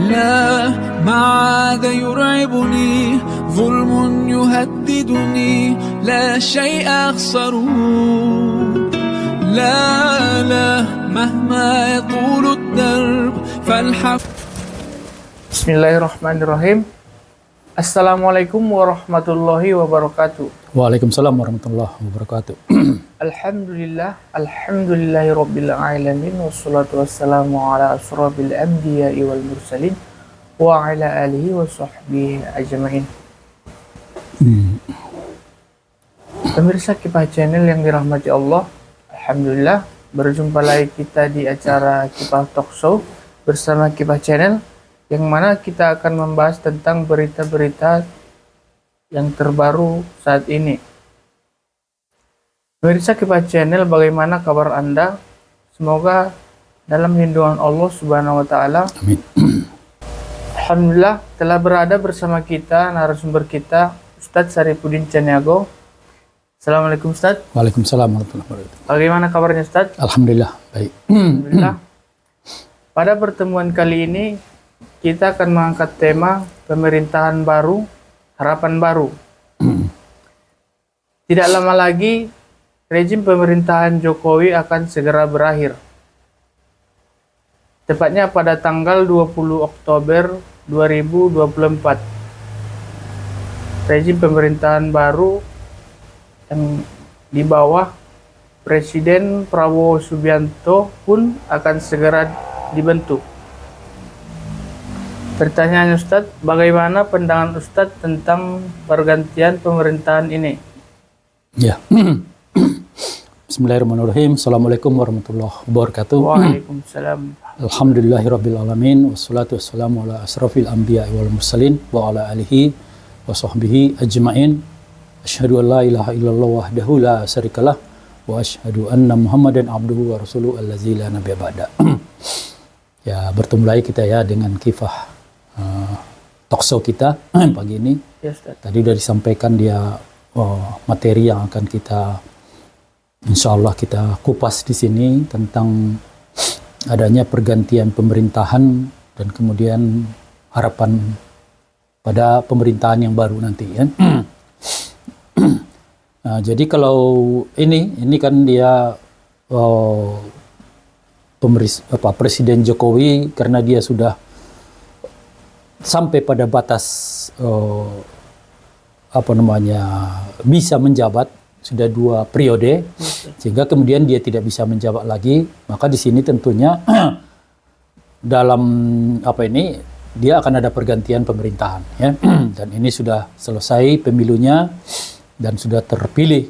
لا ما عاد يرعبني ظلم يهددني لا شيء أخسره لا مهما يطول الدرب فالحق. Bismillahirrahmanirrahim. Assalamualaikum warahmatullahi wabarakatuh. Waalaikumsalam warahmatullahi wabarakatuh. Alhamdulillahi rabbil alamin. Wassalatu wassalamu ala asrafil anbiya'i wal mursalin wa ala alihi wa sahbihi ajma'in. Pemirsa Kifah Channel yang dirahmati Allah, alhamdulillah berjumpa lagi kita di acara Kifah Talk Show bersama Kifah Channel, yang mana kita akan membahas tentang berita-berita yang terbaru saat ini. Pemirsa Kifah Channel, bagaimana kabar Anda? Semoga dalam lindungan Allah Subhanahu wa taala. Amin. Alhamdulillah telah berada bersama kita narasumber kita, Ustadz Saripudin Caniago. Assalamualaikum Ustadz. Waalaikumsalam warahmatullahi wabarakatuh. Bagaimana kabarnya Ustadz? Alhamdulillah baik. Alhamdulillah. Pada pertemuan kali ini kita akan mengangkat tema pemerintahan baru, harapan baru. Tidak lama lagi rezim pemerintahan Jokowi akan segera berakhir. Tepatnya pada tanggal 20 Oktober 2024. Rezim pemerintahan baru yang di bawah Presiden Prabowo Subianto pun akan segera dibentuk. Pertanyaan Ustadz, bagaimana pandangan Ustadz tentang pergantian pemerintahan ini? Ya. Bismillahirrahmanirrahim. Assalamualaikum warahmatullahi wabarakatuh. Waalaikumsalam. Alhamdulillahirabbil alamin wassalatu wassalamu ala asrafil anbiya'i wal mursalin wa ala alihi wa sahbihi ajma'in. Asyhadu an la ilaha illallah wahdahu la syarikalah wa asyhadu anna Muhammadan abduhu wa rasuluhu allazi la nabiyya ba'da. Ya, bertemu lagi kita ya dengan Kifah talkshow kita pagi ini. Ya, Ustaz. Tadi sudah disampaikan dia materi yang akan kita insyaallah kita kupas di sini tentang adanya pergantian pemerintahan dan kemudian harapan pada pemerintahan yang baru nanti ya. Nah, jadi kalau ini kan dia Presiden Jokowi, karena dia sudah sampai pada batas bisa menjabat sudah 2 periode, sehingga kemudian dia tidak bisa menjabat lagi, maka di sini tentunya dalam dia akan ada pergantian pemerintahan ya. Dan ini sudah selesai pemilunya dan sudah terpilih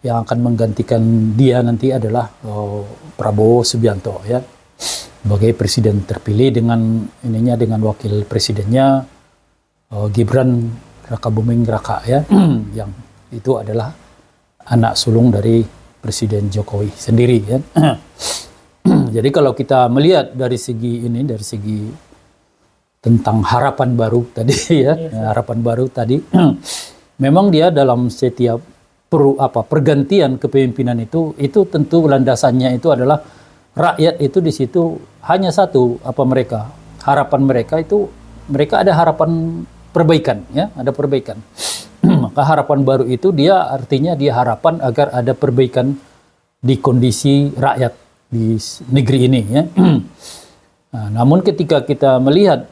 yang akan menggantikan dia nanti adalah Prabowo Subianto ya, sebagai presiden terpilih dengan wakil presidennya Gibran Rakabuming Raka ya, yang itu adalah anak sulung dari Presiden Jokowi sendiri ya. Jadi kalau kita melihat dari segi tentang harapan baru tadi ya, harapan baru tadi memang dia dalam setiap pergantian kepemimpinan itu tentu landasannya itu adalah rakyat itu di situ hanya satu, harapan mereka itu mereka ada harapan perbaikan ya, ada perbaikan. Maka harapan baru itu artinya dia harapan agar ada perbaikan di kondisi rakyat di negeri ini ya. Nah, namun ketika kita melihat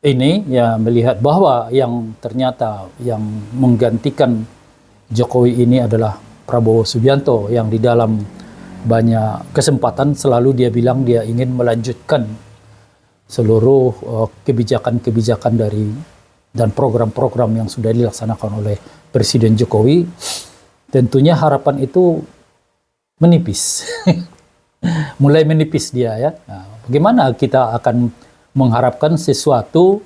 ini ya, melihat bahwa yang ternyata yang menggantikan Jokowi ini adalah Prabowo Subianto, yang di dalam banyak kesempatan selalu dia bilang dia ingin melanjutkan seluruh kebijakan-kebijakan dan program-program yang sudah dilaksanakan oleh Presiden Jokowi. Tentunya harapan itu menipis. Mulai menipis dia ya. Nah, bagaimana kita akan mengharapkan sesuatu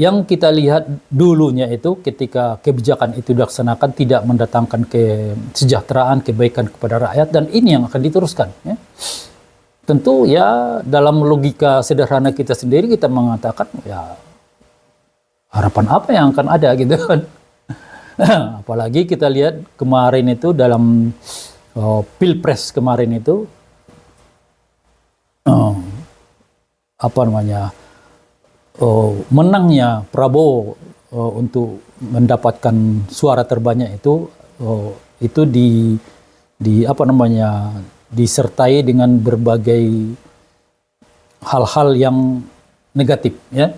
yang kita lihat dulunya itu ketika kebijakan itu dilaksanakan tidak mendatangkan kesejahteraan, kebaikan kepada rakyat, dan ini yang akan diteruskan ya. Tentu ya dalam logika sederhana kita sendiri kita mengatakan ya harapan apa yang akan ada gitu kan. Apalagi kita lihat kemarin itu dalam Pilpres kemarin itu menangnya Prabowo untuk mendapatkan suara terbanyak itu di apa namanya disertai dengan berbagai hal-hal yang negatif ya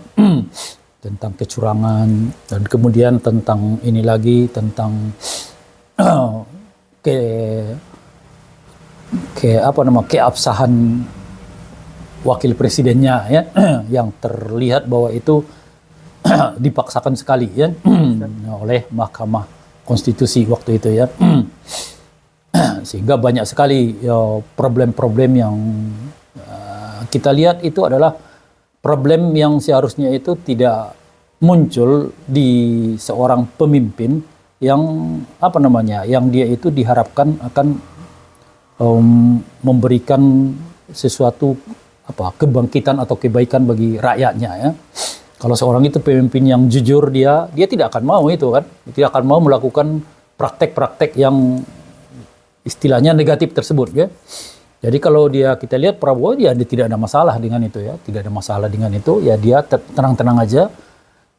tentang kecurangan dan kemudian tentang ini lagi tentang keabsahan wakil presidennya ya yang terlihat bahwa itu dipaksakan sekali ya oleh Mahkamah Konstitusi waktu itu ya sehingga banyak sekali problem-problem yang kita lihat itu adalah problem yang seharusnya itu tidak muncul di seorang pemimpin yang apa namanya yang dia itu diharapkan akan memberikan sesuatu kebangkitan atau kebaikan bagi rakyatnya ya. Kalau seorang itu pemimpin yang jujur dia tidak akan mau itu kan, dia tidak akan mau melakukan praktek-praktek yang istilahnya negatif tersebut ya. Jadi kalau kita lihat Prabowo dia tidak ada masalah dengan itu ya, tidak ada masalah dengan itu ya dia tenang-tenang aja.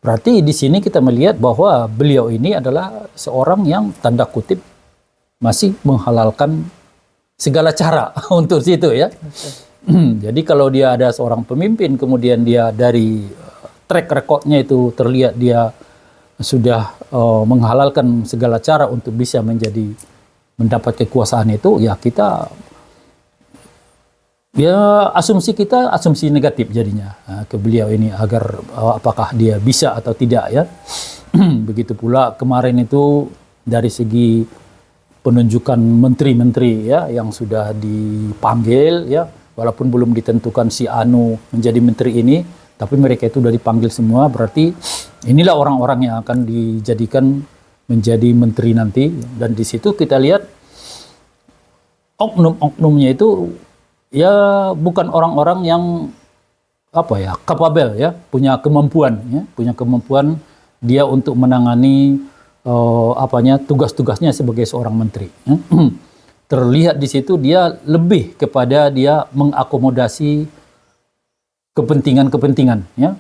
Berarti di sini kita melihat bahwa beliau ini adalah seorang yang tanda kutip masih menghalalkan segala cara untuk situ ya. Jadi kalau dia ada seorang pemimpin kemudian dia dari track recordnya itu terlihat dia sudah menghalalkan segala cara untuk bisa mendapat kekuasaan itu ya kita asumsi kita asumsi negatif jadinya ke beliau ini agar apakah dia bisa atau tidak ya. Begitu pula kemarin itu dari segi penunjukan menteri-menteri ya yang sudah dipanggil ya walaupun belum ditentukan si Anu menjadi menteri ini tapi mereka itu sudah dipanggil semua berarti inilah orang-orang yang akan dijadikan menjadi menteri nanti dan di situ kita lihat oknum-oknumnya itu ya bukan orang-orang yang kapabel ya punya kemampuan dia untuk menangani tugas-tugasnya sebagai seorang menteri ya. Terlihat di situ dia lebih kepada dia mengakomodasi kepentingan ya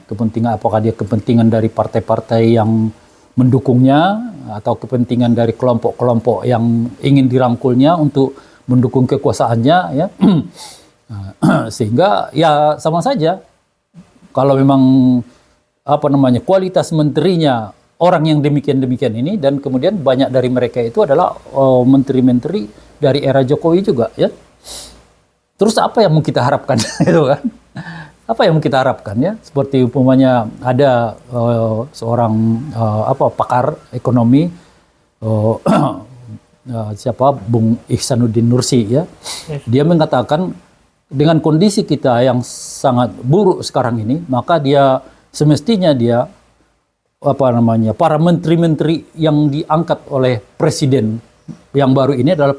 apakah dia kepentingan dari partai-partai yang mendukungnya atau kepentingan dari kelompok-kelompok yang ingin dirangkulnya untuk mendukung kekuasaannya ya. Sehingga ya sama saja kalau memang kualitas menterinya orang yang demikian ini dan kemudian banyak dari mereka itu adalah menteri-menteri dari era Jokowi juga ya. Terus apa yang mau kita harapkan itu kan? Apa yang mau kita harapkan ya? Seperti umpamanya ada seorang pakar ekonomi Bung Ihsanuddin Nursi ya. Dia mengatakan dengan kondisi kita yang sangat buruk sekarang ini, maka dia semestinya para menteri-menteri yang diangkat oleh presiden yang baru ini adalah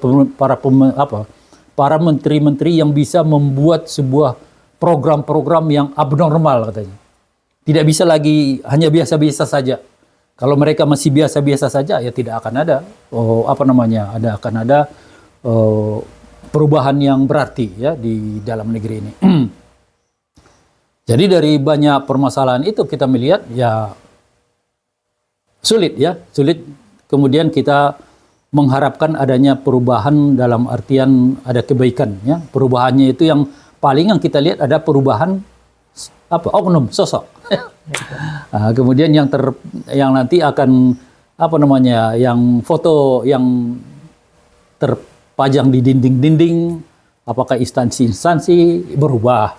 para menteri-menteri yang bisa membuat sebuah program-program yang abnormal katanya. Tidak bisa lagi hanya biasa-biasa saja. Kalau mereka masih biasa-biasa saja ya tidak akan ada akan ada perubahan yang berarti ya di dalam negeri ini. Jadi dari banyak permasalahan itu kita melihat ya sulit kemudian kita mengharapkan adanya perubahan dalam artian ada kebaikan ya. Perubahannya itu yang paling yang kita lihat ada perubahan oknum sosok. Kemudian yang nanti akan yang foto yang terpajang di dinding-dinding apakah instansi-instansi berubah.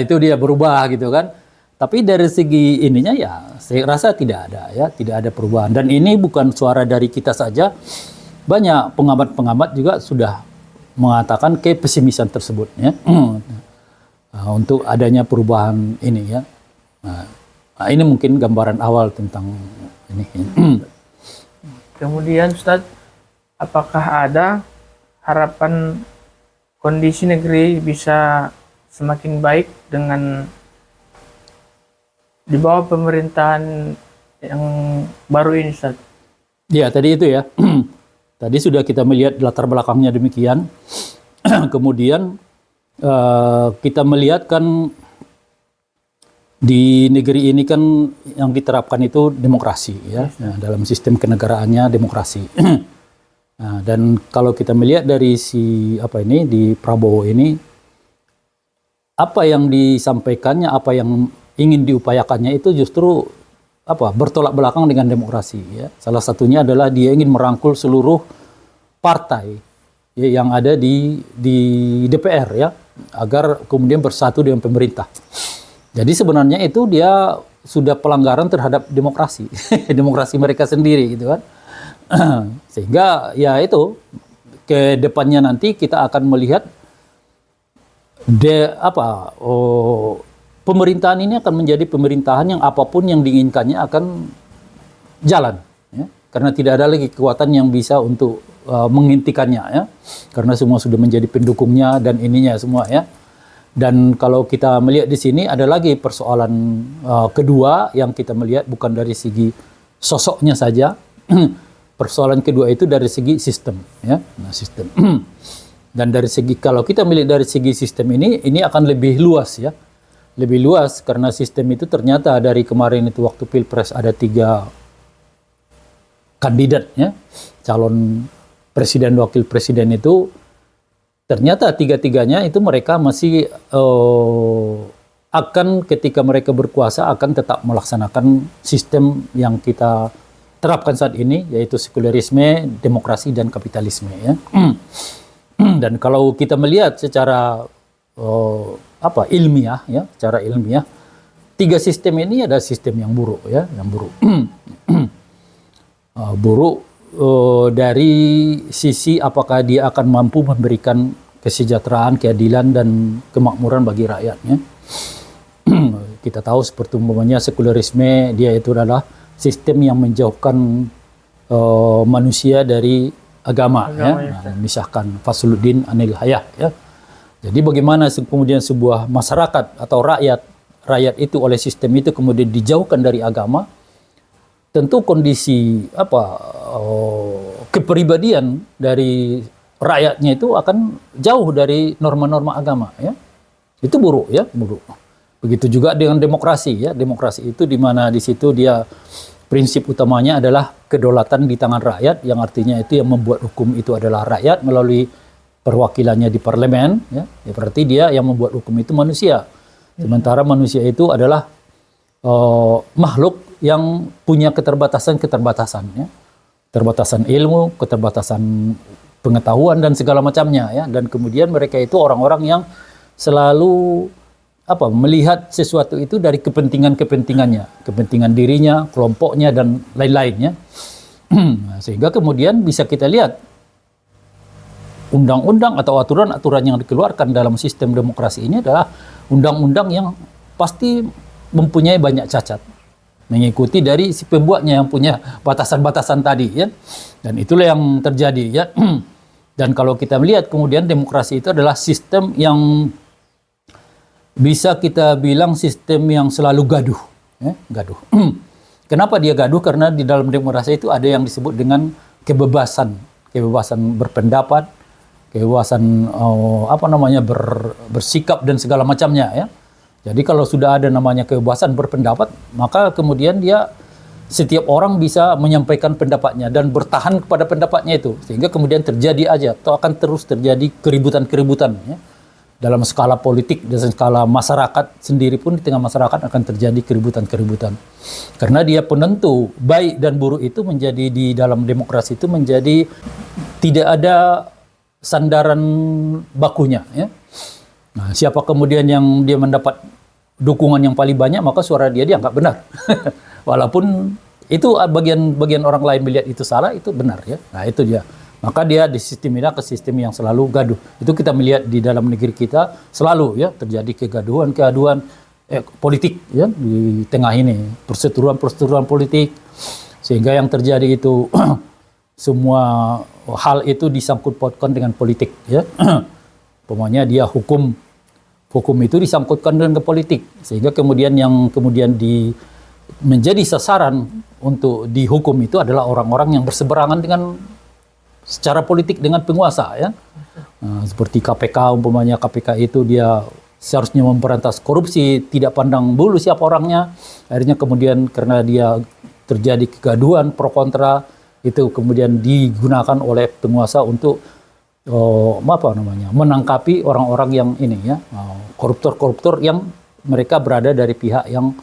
Itu dia berubah gitu kan. Tapi dari segi ininya ya saya rasa tidak ada perubahan dan ini bukan suara dari kita saja. Banyak pengamat-pengamat juga sudah mengatakan kepesimisan tersebut ya. Untuk adanya perubahan ini ya. Nah, ini mungkin gambaran awal tentang ini. Kemudian Ustadz, apakah ada harapan kondisi negeri bisa semakin baik dengan di bawah pemerintahan yang baru ini Ustadz? Ya tadi itu ya. Tadi sudah kita melihat latar belakangnya demikian. Kemudian kita melihat kan di negeri ini kan yang diterapkan itu demokrasi ya. Nah, dalam sistem kenegaraannya demokrasi. Nah, dan kalau kita melihat dari di Prabowo ini, apa yang disampaikannya, apa yang ingin diupayakannya itu justru bertolak belakang dengan demokrasi ya. Salah satunya adalah dia ingin merangkul seluruh partai ya, yang ada di DPR ya, agar kemudian bersatu dengan pemerintah. Jadi sebenarnya itu dia sudah pelanggaran terhadap demokrasi, demokrasi mereka sendiri gitu kan. Sehingga ya itu ke depannya nanti kita akan melihat pemerintahan ini akan menjadi pemerintahan yang apapun yang diinginkannya akan jalan ya. Karena tidak ada lagi kekuatan yang bisa untuk menghentikannya ya. Karena semua sudah menjadi pendukungnya dan ininya semua ya. Dan kalau kita melihat di sini ada lagi persoalan kedua yang kita melihat bukan dari segi sosoknya saja. Persoalan kedua itu dari segi sistem ya. Nah, sistem. Dan dari segi, kalau kita melihat dari segi sistem ini akan lebih luas ya. Lebih luas karena sistem itu ternyata dari kemarin itu waktu Pilpres ada 3 kandidat ya. Calon presiden, wakil presiden itu ternyata 3-3-nya itu mereka masih akan ketika mereka berkuasa akan tetap melaksanakan sistem yang kita terapkan saat ini, yaitu sekularisme, demokrasi, dan kapitalisme ya. Dan kalau kita melihat secara ilmiah ya, secara ilmiah 3 sistem ini adalah sistem yang buruk ya, yang buruk. Buruk dari sisi apakah dia akan mampu memberikan kesejahteraan, keadilan, dan kemakmuran bagi rakyatnya. Kita tahu seperti umpamanya sekularisme, dia itu adalah sistem yang menjauhkan manusia dari agama ya. Nah, misalkan fasuluddin anil hayah ya. Jadi bagaimana kemudian sebuah masyarakat atau rakyat itu oleh sistem itu kemudian dijauhkan dari agama, tentu kondisi kepribadian dari rakyatnya itu akan jauh dari norma-norma agama ya. Itu buruk ya, buruk. Begitu juga dengan demokrasi ya. Demokrasi itu di mana di situ dia prinsip utamanya adalah kedaulatan di tangan rakyat, yang artinya itu yang membuat hukum itu adalah rakyat melalui perwakilannya di parlemen ya. Ya berarti dia yang membuat hukum itu manusia. Sementara manusia itu adalah makhluk yang punya keterbatasan ya. Keterbatasan ilmu, keterbatasan pengetahuan dan segala macamnya ya. Dan kemudian mereka itu orang-orang yang selalu melihat sesuatu itu dari kepentingannya, kepentingan dirinya, kelompoknya, dan lain-lainnya. Sehingga kemudian bisa kita lihat undang-undang atau aturan-aturan yang dikeluarkan dalam sistem demokrasi ini adalah undang-undang yang pasti mempunyai banyak cacat, mengikuti dari si pembuatnya yang punya batasan-batasan tadi ya. Dan itulah yang terjadi ya. Dan kalau kita melihat kemudian demokrasi itu adalah sistem yang bisa kita bilang sistem yang selalu gaduh ya, gaduh. Kenapa dia gaduh? Karena di dalam demokrasi itu ada yang disebut dengan kebebasan berpendapat, kebebasan bersikap dan segala macamnya ya. Jadi kalau sudah ada namanya kebebasan berpendapat, maka kemudian setiap orang bisa menyampaikan pendapatnya dan bertahan kepada pendapatnya itu, sehingga kemudian terjadi aja atau akan terus terjadi keributan-keributan ya. Dalam skala politik dan skala masyarakat sendiri pun, di tengah masyarakat akan terjadi keributan-keributan. Karena dia penentu baik dan buruk itu menjadi di dalam demokrasi itu menjadi tidak ada sandaran bakunya ya. Nah, siapa kemudian yang dia mendapat dukungan yang paling banyak, maka suara dia dianggap benar. Walaupun itu bagian orang lain melihat itu salah, itu benar ya. Nah, itu dia. Maka dia di sistem ini ke sistem yang selalu gaduh. Itu kita melihat di dalam negeri kita selalu ya terjadi kegaduhan politik ya di tengah ini, perseteruan politik, sehingga yang terjadi itu semua hal itu disangkut pautkan dengan politik ya. Pokoknya dia hukum itu disangkutkan dengan politik, sehingga kemudian yang menjadi sasaran untuk dihukum itu adalah orang-orang yang berseberangan dengan secara politik dengan penguasa ya. Nah, seperti KPK umpamanya, KPK itu dia seharusnya memberantas korupsi, tidak pandang bulu siapa orangnya. Akhirnya kemudian karena dia terjadi kegaduhan pro kontra, itu kemudian digunakan oleh penguasa untuk menangkapi orang-orang yang ini ya, koruptor-koruptor yang mereka berada dari pihak yang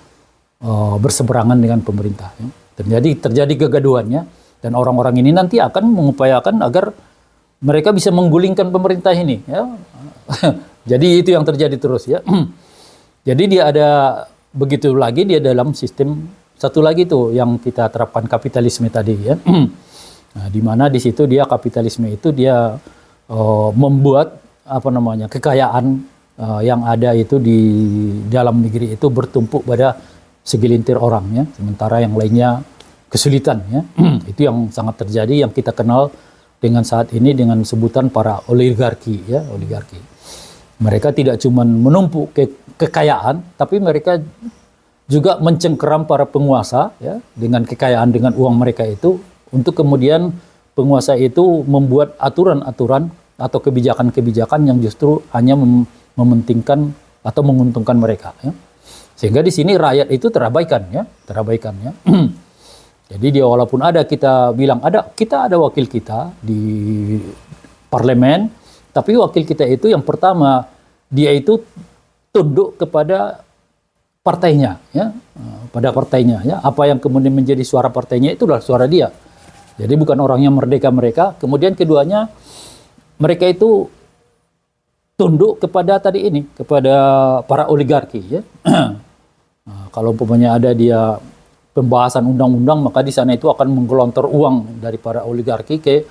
berseberangan dengan pemerintah. Ya. Terjadi kegaduhannya, dan orang-orang ini nanti akan mengupayakan agar mereka bisa menggulingkan pemerintah ini. Ya. Jadi itu yang terjadi terus ya. Jadi dia ada begitu lagi dia dalam sistem satu lagi tuh yang kita terapkan kapitalisme tadi ya. Nah, di mana di situ dia kapitalisme itu dia membuat kekayaan yang ada itu di dalam negeri itu bertumpuk pada segelintir orang ya, sementara yang lainnya kesulitan ya. Itu yang sangat terjadi yang kita kenal dengan saat ini dengan sebutan para oligarki ya, oligarki. Mereka tidak cuma menumpuk kekayaan, tapi mereka juga mencengkeram para penguasa ya, dengan kekayaan, dengan uang mereka itu, untuk kemudian penguasa itu membuat aturan-aturan atau kebijakan-kebijakan yang justru hanya mementingkan atau menguntungkan mereka. Ya. Sehingga di sini rakyat itu terabaikan ya. Jadi dia walaupun ada kita bilang kita ada wakil kita di parlemen, tapi wakil kita itu yang pertama dia itu tunduk kepada partainya ya, pada partainya ya. Apa yang kemudian menjadi suara partainya itu adalah suara dia. Jadi bukan orang yang merdeka mereka. Kemudian keduanya mereka itu tunduk kepada kepada para oligarki ya. Nah, kalau umpamanya ada dia pembahasan undang-undang, maka di sana itu akan menggelontor uang dari para oligarki ke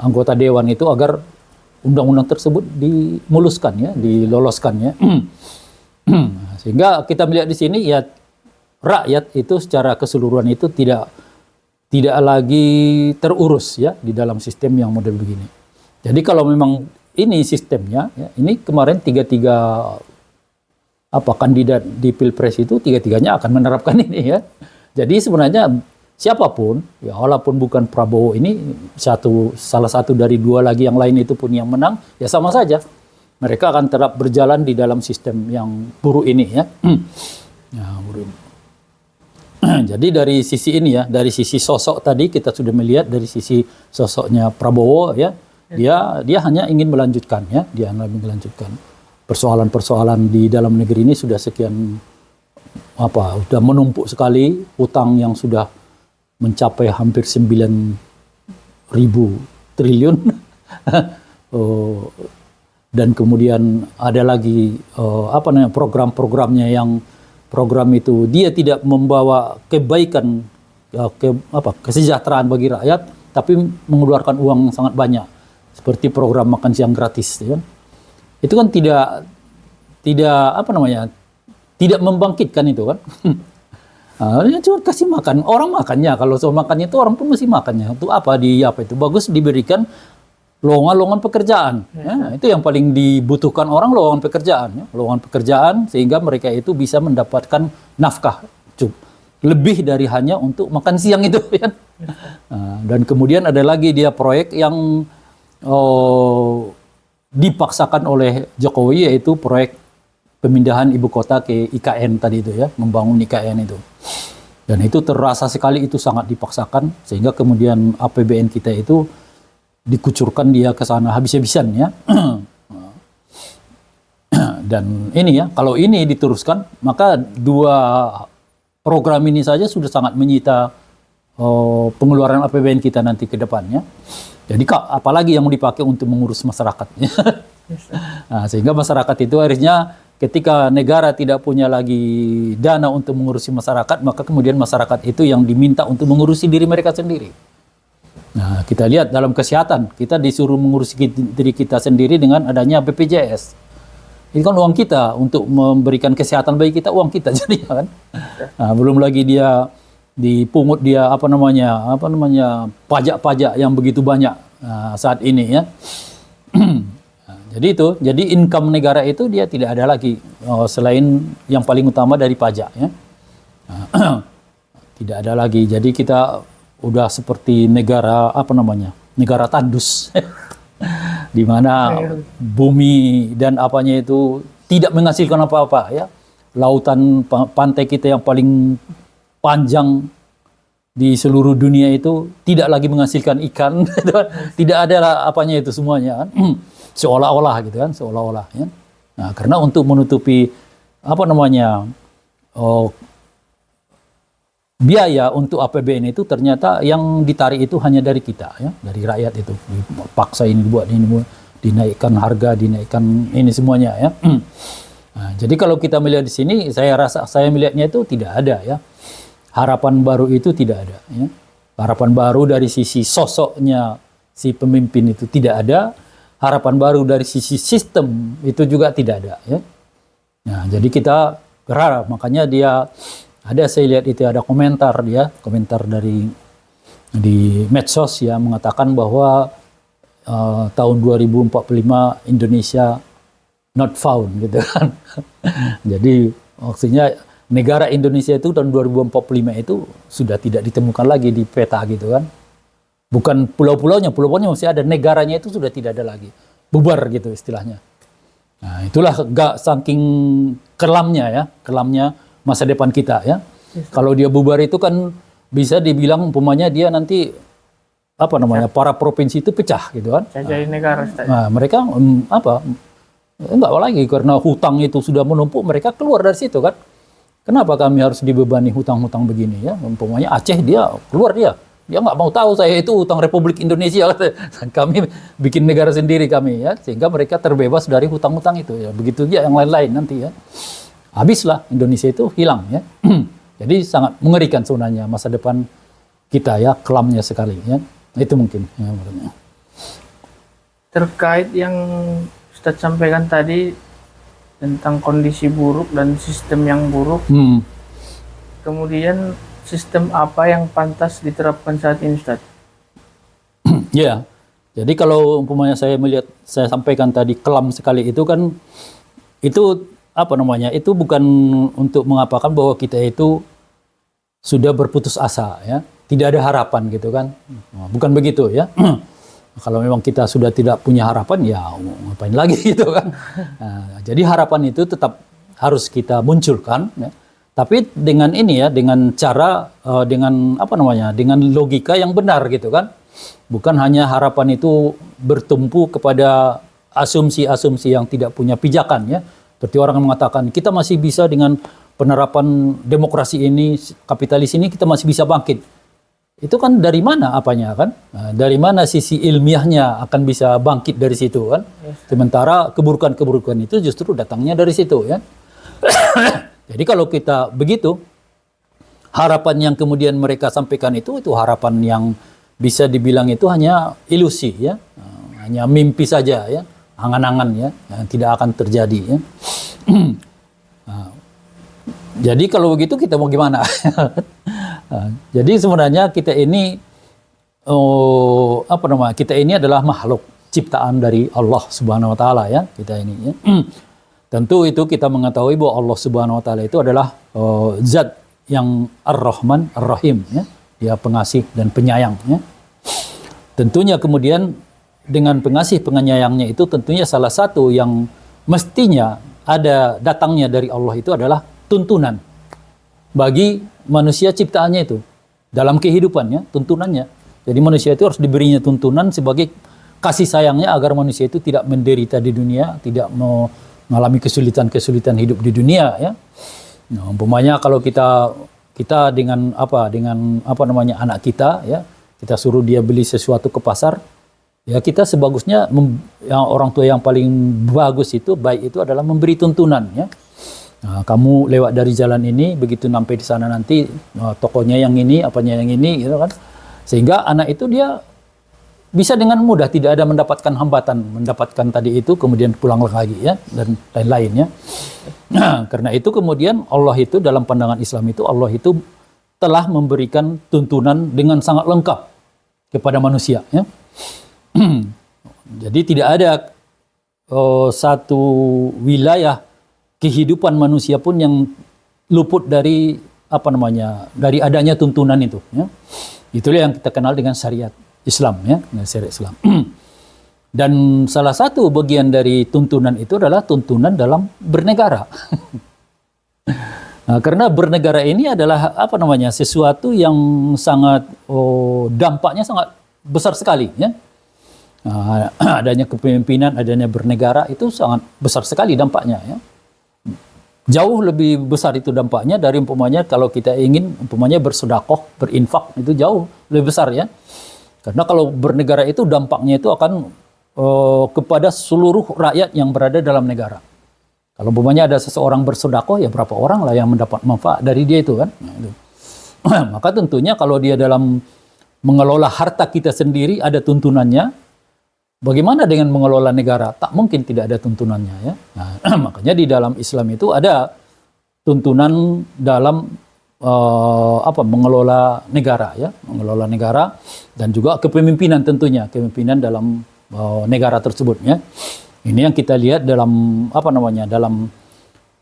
anggota dewan itu agar undang-undang tersebut dimuluskan ya, diloloskan ya. Sehingga kita melihat di sini ya, rakyat itu secara keseluruhan itu tidak lagi terurus ya di dalam sistem yang model begini. Jadi kalau memang ini sistemnya ya, ini kemarin tiga kandidat di Pilpres itu tiga-tiganya akan menerapkan ini ya. Jadi sebenarnya siapapun, ya walaupun bukan Prabowo ini salah satu dari dua lagi yang lain itu pun yang menang, ya sama saja. Mereka akan tetap berjalan di dalam sistem yang buruk ini ya. Jadi dari sisi ini ya, dari sisi sosok tadi kita sudah melihat dari sisi sosoknya Prabowo ya, dia hanya ingin melanjutkan ya, persoalan-persoalan di dalam negeri ini sudah sekian sudah menumpuk sekali, utang yang sudah mencapai hampir 9.000 triliun. Dan kemudian ada lagi program-programnya yang program itu dia tidak membawa kebaikan kesejahteraan bagi rakyat, tapi mengeluarkan uang yang sangat banyak, seperti program makan siang gratis ya. Itu kan tidak membangkitkan itu kan. Cuma kasih makan, orang makannya, kalau soal makannya itu orang pun mesti makannya. Itu itu bagus diberikan lowongan pekerjaan. Ya, itu yang paling dibutuhkan orang, lowongan pekerjaan. Ya. Lowongan pekerjaan sehingga mereka itu bisa mendapatkan nafkah lebih dari hanya untuk makan siang itu. Ya. Dan kemudian ada lagi dia proyek yang dipaksakan oleh Jokowi, yaitu proyek pemindahan ibu kota ke IKN tadi itu ya, membangun IKN itu. Dan itu terasa sekali itu sangat dipaksakan, sehingga kemudian APBN kita itu dikucurkan dia ke sana habis-habisan ya. Dan ini ya, kalau ini diteruskan, maka dua program ini saja sudah sangat menyita pengeluaran APBN kita nanti ke depannya. Jadi apalagi yang mau dipakai untuk mengurus masyarakat. Nah, sehingga masyarakat itu akhirnya ketika negara tidak punya lagi dana untuk mengurusi masyarakat, maka kemudian masyarakat itu yang diminta untuk mengurusi diri mereka sendiri. Nah, kita lihat dalam kesehatan, kita disuruh mengurusi diri kita sendiri dengan adanya BPJS. Itu kan uang kita untuk memberikan kesehatan bagi kita, uang kita jadi kan. Nah, belum lagi dia dipungut dia pajak-pajak yang begitu banyak saat ini ya. Jadi income negara itu dia tidak ada lagi selain yang paling utama dari pajak ya. Tidak ada lagi. Jadi kita udah seperti negara negara tandus. Di mana bumi dan apanya itu tidak menghasilkan apa-apa ya. Lautan pantai kita yang paling panjang di seluruh dunia itu tidak lagi menghasilkan ikan, tidak ada apanya itu semuanya kan, seolah-olah gitu kan, seolah-olah ya. Nah, karena untuk menutupi apa namanya biaya untuk APBN itu ternyata yang ditarik itu hanya dari kita ya, dari rakyat itu, dipaksa ini buat ini, dinaikkan harga, dinaikkan ini semuanya ya. Nah, jadi kalau kita melihat di sini, saya melihatnya itu tidak ada ya. Harapan baru itu tidak ada. Ya. Harapan baru dari sisi sosoknya si pemimpin itu tidak ada. Harapan baru dari sisi sistem itu juga tidak ada. Ya. Nah, jadi kita berharap, makanya saya lihat itu ada komentar dari di medsos ya mengatakan bahwa tahun 2045 Indonesia not found gitu kan. Jadi maksudnya negara Indonesia itu tahun 2045 itu sudah tidak ditemukan lagi di peta gitu kan. Bukan pulau-pulaunya masih ada, negaranya itu sudah tidak ada lagi. Bubar gitu istilahnya. Nah, itulah saking kelamnya masa depan kita ya. Kalau dia bubar itu kan bisa dibilang umpamanya dia nanti apa namanya para provinsi itu pecah gitu kan. Jadi negara. Nah, mereka enggak lagi karena hutang itu sudah menumpuk, mereka keluar dari situ kan. Kenapa kami harus dibebani hutang-hutang begini ya? Umpamanya Aceh dia keluar dia nggak mau tahu saya itu hutang Republik Indonesia. Kami bikin negara sendiri kami ya, sehingga mereka terbebas dari hutang-hutang itu ya. Begitu juga yang lain-lain nanti ya. Habislah Indonesia itu hilang ya. Jadi sangat mengerikan sebenarnya masa depan kita ya, kelamnya sekali ya. Itu mungkin ya menurutnya. Terkait yang Ustadz sampaikan tadi tentang kondisi buruk dan sistem yang buruk. Kemudian sistem apa yang pantas diterapkan saat ini, Ustadz? Ya, jadi kalau umpamanya saya sampaikan tadi kelam sekali itu kan, itu apa namanya? Itu bukan untuk mengapakan bahwa kita itu sudah berputus asa ya, tidak ada harapan gitu kan? Bukan begitu ya. Kalau memang kita sudah tidak punya harapan, ya ngapain lagi gitu kan. Nah, jadi harapan itu tetap harus kita munculkan. Ya. Tapi dengan ini ya, dengan cara, dengan apa namanya, dengan logika yang benar gitu kan. Bukan hanya harapan itu bertumpu kepada asumsi-asumsi yang tidak punya pijakan ya. Seperti orang yang mengatakan, kita masih bisa dengan penerapan demokrasi ini, kapitalis ini, kita masih bisa bangkit. Itu kan dari mana apanya kan? Nah, dari mana sisi ilmiahnya akan bisa bangkit dari situ kan? Sementara keburukan-keburukan itu justru datangnya dari situ ya. Jadi kalau kita begitu, harapan yang kemudian mereka sampaikan itu harapan yang bisa dibilang itu hanya ilusi ya, hanya mimpi saja ya, angan-angan ya, yang tidak akan terjadi ya. Nah, jadi kalau begitu kita mau gimana? Jadi sebenarnya kita ini kita ini adalah makhluk ciptaan dari Allah Subhanahu wa taala ya, kita ini ya. Tentu itu kita mengetahui bahwa Allah Subhanahu wa taala itu adalah zat yang Ar-Rahman Ar-Rahim ya. Dia pengasih dan penyayang ya. Tentunya kemudian dengan pengasih penyayangnya itu tentunya salah satu yang mestinya ada datangnya dari Allah itu adalah tuntunan bagi manusia ciptaannya itu dalam kehidupannya, tuntunannya. Jadi manusia itu harus diberinya tuntunan sebagai kasih sayangnya agar manusia itu tidak menderita di dunia, tidak mengalami kesulitan-kesulitan hidup di dunia ya. Nah, umpamanya kalau kita dengan anak kita ya, kita suruh dia beli sesuatu ke pasar, ya kita sebagusnya yang orang tua yang paling bagus itu baik itu adalah memberi tuntunan ya. Nah, kamu lewat dari jalan ini, begitu sampai di sana nanti tokonya yang ini, apanya yang ini, gitu kan? Sehingga anak itu dia bisa dengan mudah tidak ada mendapatkan hambatan, mendapatkan tadi itu kemudian pulang lagi ya dan lain-lain ya. Nah, karena itu kemudian Allah itu dalam pandangan Islam itu Allah itu telah memberikan tuntunan dengan sangat lengkap kepada manusia ya. Jadi tidak ada satu wilayah kehidupan manusia pun yang luput dari dari adanya tuntunan itu ya. Itulah yang kita kenal dengan syariat Islam ya, syariat Islam. Dan salah satu bagian dari tuntunan itu adalah tuntunan dalam bernegara. Nah, karena bernegara ini adalah apa namanya, sesuatu yang sangat dampaknya sangat besar sekali, ya. Nah, adanya kepemimpinan, adanya bernegara itu sangat besar sekali dampaknya, ya. Jauh lebih besar itu dampaknya dari umpamanya kalau kita ingin umpamanya bersedekah, berinfak, itu jauh lebih besar, ya. Karena kalau bernegara itu dampaknya itu akan kepada seluruh rakyat yang berada dalam negara. Kalau umpamanya ada seseorang bersedekah, ya berapa orang lah yang mendapat manfaat dari dia itu, kan. Nah, itu. Maka tentunya kalau dia dalam mengelola harta kita sendiri ada tuntunannya. Bagaimana dengan mengelola negara? Tak mungkin tidak ada tuntunannya, ya. Nah, makanya di dalam Islam itu ada tuntunan dalam mengelola negara, ya, mengelola negara dan juga kepemimpinan tentunya, kepemimpinan dalam negara tersebut, ya. Ini yang kita lihat dalam dalam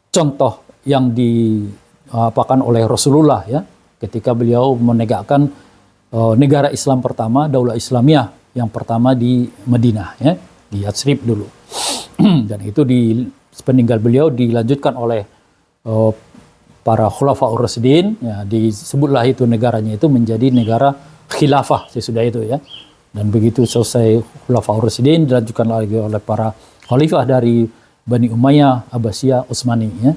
contoh yang diapakan oleh Rasulullah, ya, ketika beliau menegakkan negara Islam pertama, Daulah Islamiyah yang pertama di Madinah, ya, di Yatsrib dulu. Dan itu sepeninggal beliau dilanjutkan oleh para Khulafaur Rasyidin, ya, disebutlah itu negaranya itu menjadi negara khilafah sesudah itu, ya. Dan begitu selesai Khulafaur Rasyidin dilanjutkan lagi oleh para khalifah dari Bani Umayyah, Abbasiyah, Utsmani, ya.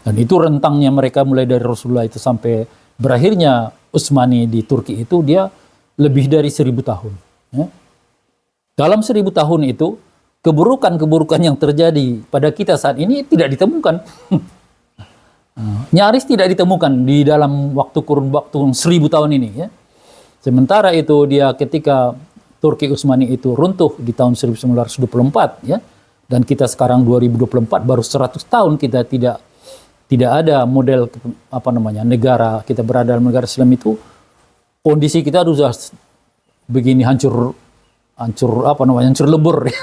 Dan itu rentangnya mereka mulai dari Rasulullah itu sampai berakhirnya Utsmani di Turki itu dia lebih dari 1000 tahun, ya. Dalam 1000 tahun itu keburukan-keburukan yang terjadi pada kita saat ini tidak ditemukan. Nyaris tidak ditemukan di dalam kurun waktu 1000 tahun ini, ya. Sementara itu dia ketika Turki Utsmani itu runtuh di tahun 1924, ya. Dan kita sekarang 2024 baru 100 tahun kita tidak ada model negara, kita berada dalam negara Islam itu kondisi kita sudah begini hancur lebur.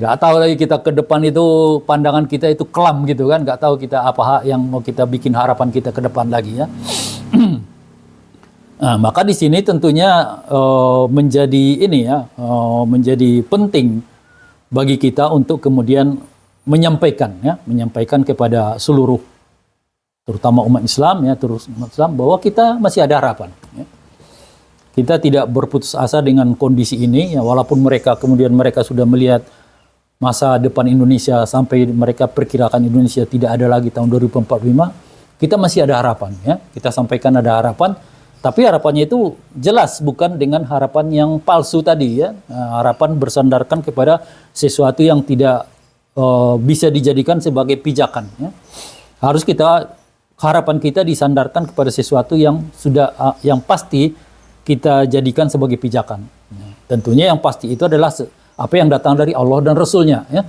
Nggak tahu lagi kita ke depan itu pandangan kita itu kelam gitu kan, nggak tahu kita apa yang mau kita bikin harapan kita ke depan lagi, ya. Nah, maka di sini tentunya menjadi penting bagi kita untuk kemudian menyampaikan kepada seluruh terutama umat Islam, ya, bahwa kita masih ada harapan, ya. Kita tidak berputus asa dengan kondisi ini, ya, walaupun mereka sudah melihat masa depan Indonesia sampai mereka perkirakan Indonesia tidak ada lagi tahun 2045, kita masih ada harapan, ya. Kita sampaikan ada harapan, tapi harapannya itu jelas bukan dengan harapan yang palsu tadi, ya. Harapan bersandarkan kepada sesuatu yang tidak bisa dijadikan sebagai pijakan, ya. Harapan kita disandarkan kepada sesuatu yang yang pasti kita jadikan sebagai pijakan. Tentunya yang pasti itu adalah apa yang datang dari Allah dan Rasulnya, ya.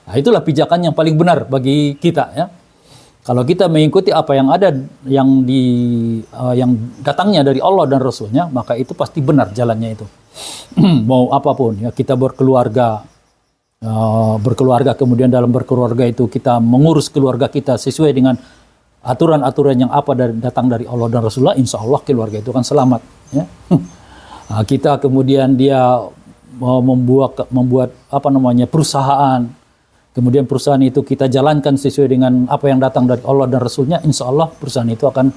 Nah, itulah pijakan yang paling benar bagi kita, ya. Kalau kita mengikuti apa yang ada yang datangnya dari Allah dan Rasulnya, maka itu pasti benar jalannya itu. Mau apapun, ya, kita berkeluarga kemudian dalam berkeluarga itu kita mengurus keluarga kita sesuai dengan aturan-aturan yang datang dari Allah dan Rasulullah, insya Allah keluarga itu akan selamat, ya. Nah, kita kemudian dia membuat perusahaan, kemudian perusahaan itu kita jalankan sesuai dengan apa yang datang dari Allah dan Rasulnya, insya Allah perusahaan itu akan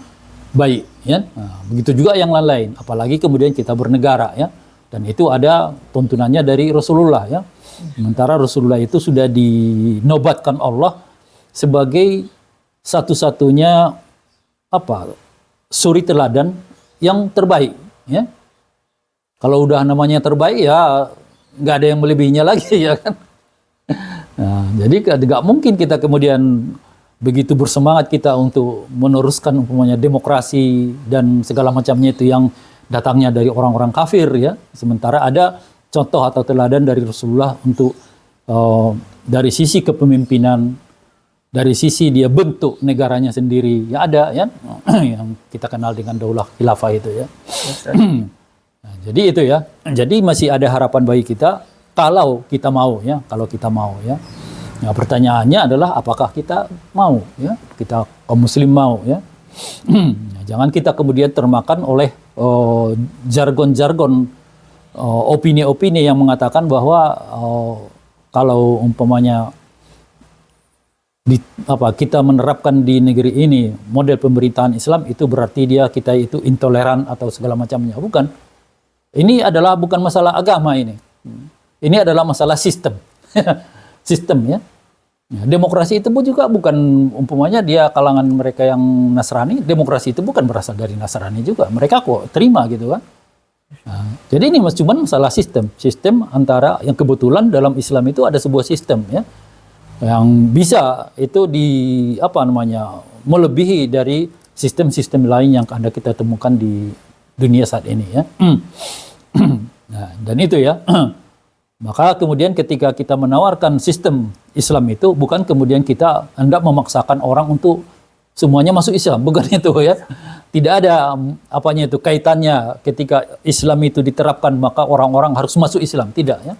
baik, ya. Nah, begitu juga yang lain-lain, apalagi kemudian kita bernegara, ya, dan itu ada tuntunannya dari Rasulullah, ya. Sementara Rasulullah itu sudah dinobatkan Allah sebagai satu-satunya suri teladan yang terbaik, ya. Kalau udah namanya terbaik, ya nggak ada yang melebihinya lagi, ya kan. Nah, jadi nggak mungkin kita kemudian begitu bersemangat kita untuk meneruskan umpamanya demokrasi dan segala macamnya itu yang datangnya dari orang-orang kafir, ya. Sementara ada contoh atau teladan dari Rasulullah untuk dari sisi kepemimpinan, dari sisi dia bentuk negaranya sendiri, ya ada, ya, yang kita kenal dengan Daulah Khilafah itu, ya. Nah, jadi itu, ya. Jadi masih ada harapan bagi kita kalau kita mau, ya. Kalau kita mau, ya. Nah, pertanyaannya adalah apakah kita mau, ya. Kita kaum muslim mau, ya. Nah, jangan kita kemudian termakan oleh jargon-jargon opini-opini yang mengatakan bahwa kalau umpamanya kita menerapkan di negeri ini model pemerintahan Islam, itu berarti kita itu intoleran atau segala macamnya. Bukan. Ini adalah bukan masalah agama ini. Ini adalah masalah sistem. Sistem ya. Demokrasi itu pun juga bukan umpamanya dia kalangan mereka yang Nasrani, demokrasi itu bukan berasal dari Nasrani juga. Mereka kok terima gitu kan. Nah, jadi ini cuma masalah sistem antara yang kebetulan dalam Islam itu ada sebuah sistem ya yang bisa itu melebihi dari sistem-sistem lain yang ada kita temukan di dunia saat ini ya. Nah, dan itu ya. Maka kemudian ketika kita menawarkan sistem Islam itu bukan kemudian kita hendak memaksakan orang untuk semuanya masuk Islam, bukan itu ya. Tidak ada kaitannya ketika Islam itu diterapkan maka orang-orang harus masuk Islam, tidak ya.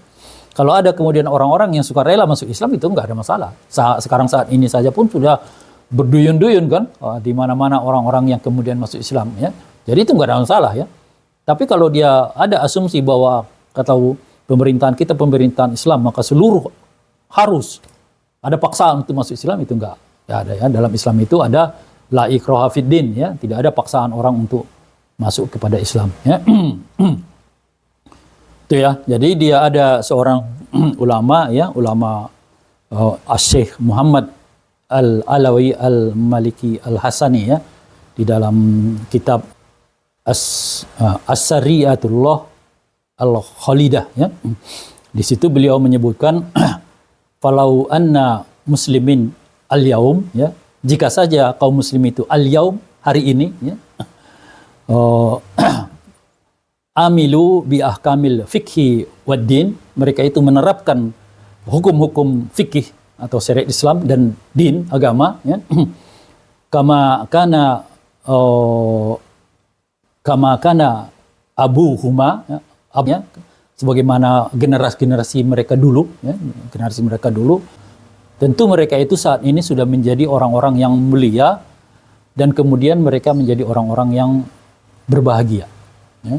Kalau ada kemudian orang-orang yang suka rela masuk Islam itu enggak ada masalah. Sekarang saat ini saja pun sudah berduyun-duyun kan di mana-mana orang-orang yang kemudian masuk Islam ya. Jadi itu enggak ada masalah ya. Tapi kalau dia ada asumsi bahwa pemerintahan kita pemerintahan Islam maka seluruh harus ada paksaan untuk masuk Islam, itu enggak ada ya. Dalam Islam itu ada la ikraha fid din ya, tidak ada paksaan orang untuk masuk kepada Islam ya. Itu ya. Jadi dia ada seorang ulama Syekh Muhammad Al-Alawi Al-Maliki Al-Hasani ya, di dalam kitab As-Sariyatullah Al-Khalidah ya. Di situ beliau menyebutkan falau anna muslimin al-yaum ya, jika saja kaum muslim itu al-yaum hari ini ya, amilu bi ahkamil fikhi wad din, mereka itu menerapkan hukum-hukum fikih atau syariat Islam dan din agama ya, kama kana abuhuma ya, sebagaimana generasi mereka dulu ya, tentu mereka itu saat ini sudah menjadi orang-orang yang mulia dan kemudian mereka menjadi orang-orang yang berbahagia ya.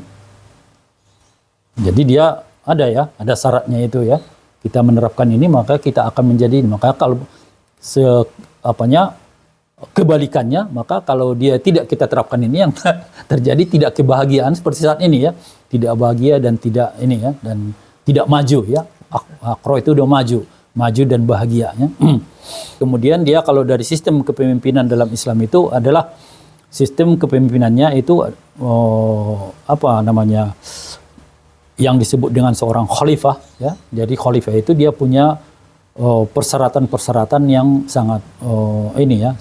Jadi dia ada syaratnya itu ya, kita menerapkan ini maka kita akan menjadi, maka kalau kebalikannya, maka kalau dia tidak kita terapkan ini yang terjadi tidak kebahagiaan seperti saat ini ya, tidak bahagia dan tidak ini ya, dan tidak maju ya. Akro itu udah maju dan bahagia ya. Kemudian dia kalau dari sistem kepemimpinan dalam Islam itu adalah sistem kepemimpinannya itu yang disebut dengan seorang khalifah ya. Jadi khalifah itu dia punya persyaratan-persyaratan yang sangat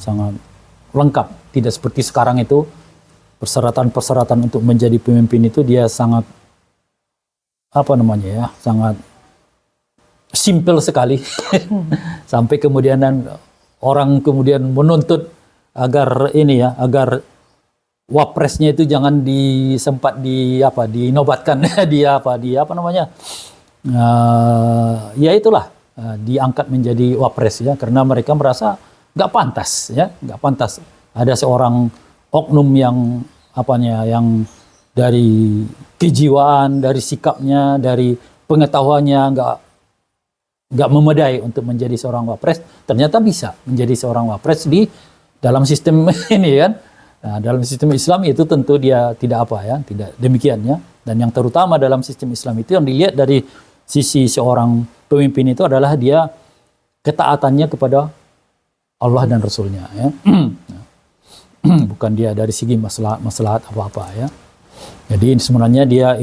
sangat lengkap. Tidak seperti sekarang itu persyaratan-persyaratan untuk menjadi pemimpin itu dia sangat sangat simple sekali. Sampai kemudian orang kemudian menuntut agar agar wapresnya itu jangan dinobatkan diangkat menjadi wapres ya, karena mereka merasa nggak pantas ada seorang oknum yang dari kejiwaan, dari sikapnya, dari pengetahuannya nggak memadai untuk menjadi seorang wapres, ternyata bisa menjadi seorang wapres di dalam sistem ini kan. Nah, dalam sistem Islam itu tentu dia tidak demikian ya. Dan yang terutama dalam sistem Islam itu yang dilihat dari sisi seorang pemimpin itu adalah dia ketaatannya kepada Allah dan Rasulnya ya. Bukan dia dari segi maslahat apa-apa ya. Jadi sebenarnya dia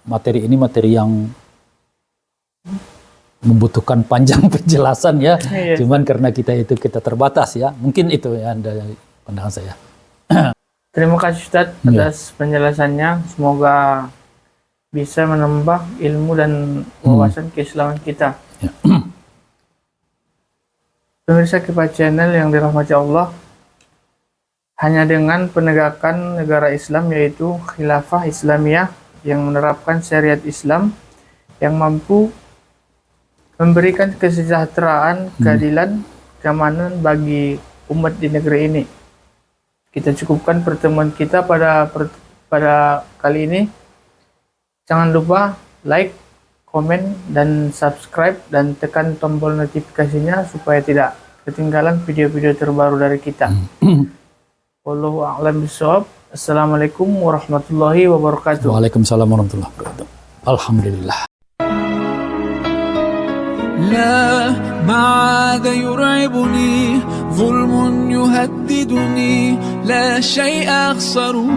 materi yang membutuhkan panjang penjelasan ya. Cuman karena kita terbatas ya. Mungkin itu ya dari pandangan saya. Terima kasih Ustadz atas penjelasannya. Semoga bisa menambah ilmu dan wawasan keislaman kita. Ya. Pemirsa Kifayah Channel yang dirahmati Allah, hanya dengan penegakan negara Islam yaitu khilafah Islamiyah yang menerapkan syariat Islam yang mampu memberikan kesejahteraan, keadilan, keamanan bagi umat di negeri ini. Kita cukupkan pertemuan kita pada kali ini. Jangan lupa like, komen, dan subscribe, dan tekan tombol notifikasinya supaya tidak ketinggalan video-video terbaru dari kita. Wallahu a'lam bishawab. Assalamualaikum warahmatullahi wabarakatuh. Waalaikumsalam warahmatullahi wabarakatuh. Alhamdulillah. لا ما عاد يرعبني ظلم يهددني لا شيء أخسره